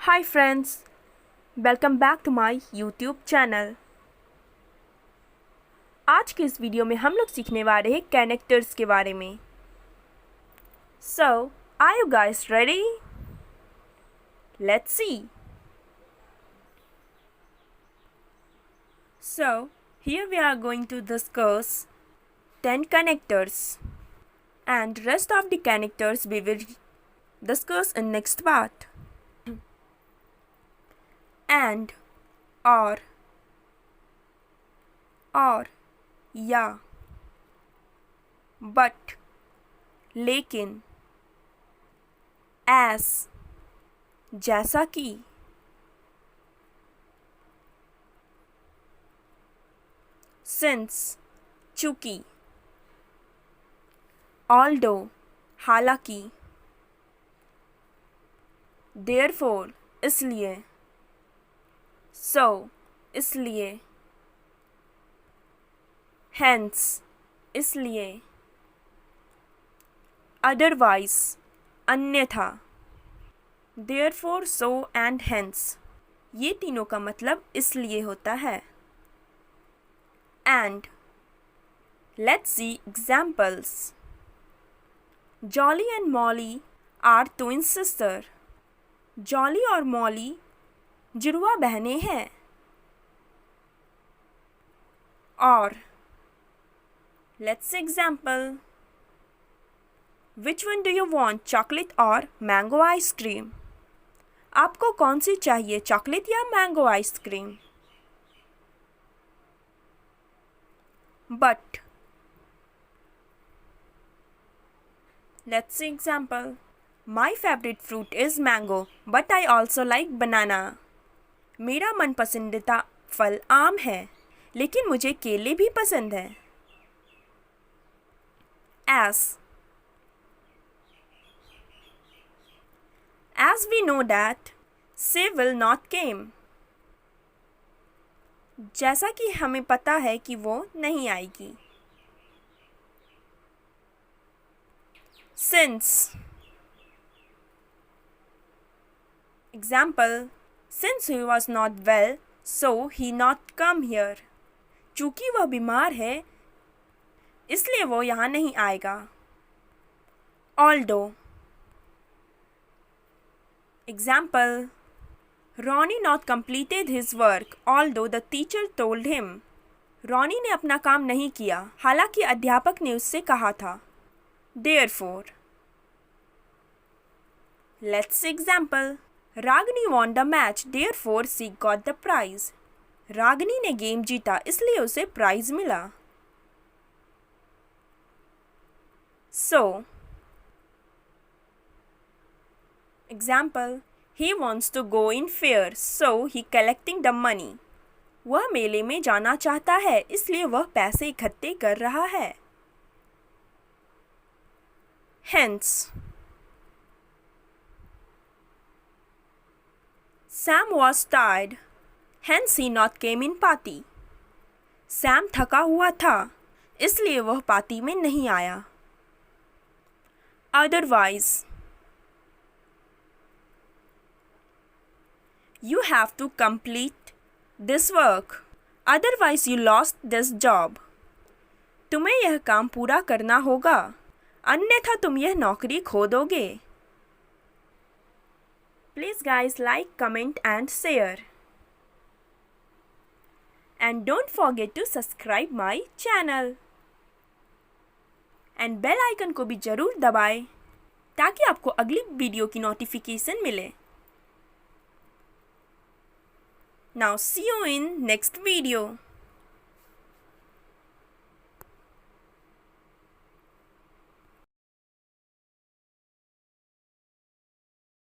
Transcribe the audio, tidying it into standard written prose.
Hi friends, welcome back to my YouTube channel. आज के इस वीडियो में हम लोग सीखने वाले हैं कैरेक्टर्स के बारे में। So are you guys ready? Let's see. So here we are going to discuss 10 characters and rest of the characters we will discuss in next part. And, or, या, but, लेकिन, as, जैसा कि, since, चूंकि, although, हालांकि, therefore, इसलिए, so, इसलिए, hence, इसलिए, otherwise, अन्यथा, therefore, so and hence, ये तीनों का मतलब इसलिए होता है। And let's see examples. Jolly and Molly are twin sister. Jolly और Molly जुड़वा बहनें हैं। और let's see example. Which one do you want, chocolate or mango ice cream? आपको कौन सी चाहिए, चॉकलेट या mango ice cream? But let's see example. My favorite fruit is mango, but I also like banana. मेरा मनपसंदीदा फल आम है, लेकिन मुझे केले भी पसंद है। As we know that she will not came. जैसा कि हमें पता है कि वो नहीं आएगी। Since example, since he was not well, so he not come here. चूंकि वह बीमार है, इसलिए वो यहाँ नहीं आएगा। Although example, Ronnie not completed his work, although the teacher told him. Ronnie ने अपना काम नहीं किया, हालांकि अध्यापक ने उससे कहा था। Therefore, let's see example. Ragini won the match, therefore she got the prize. Ragini ने गेम जीता, इसलिए उसे प्राइज मिला। So, example, he wants to go in fair, so he collecting the money. वह मेले में जाना चाहता है, इसलिए वह पैसे इकट्ठे कर रहा है। Hence, Sam was tired, hence he not came in party. Sam थका हुआ था, इसलिए वह पार्टी में नहीं आया। Otherwise, you have to complete this work, otherwise you lost this job. तुम्हें यह काम पूरा करना होगा, अन्यथा तुम यह नौकरी खो दोगे। Please guys, like, comment and share. And don't forget to subscribe my channel. And bell icon को भी जरूर दबाएं, ताकि आपको अगली वीडियो की नोटिफिकेशन मिले। Now see you in next video.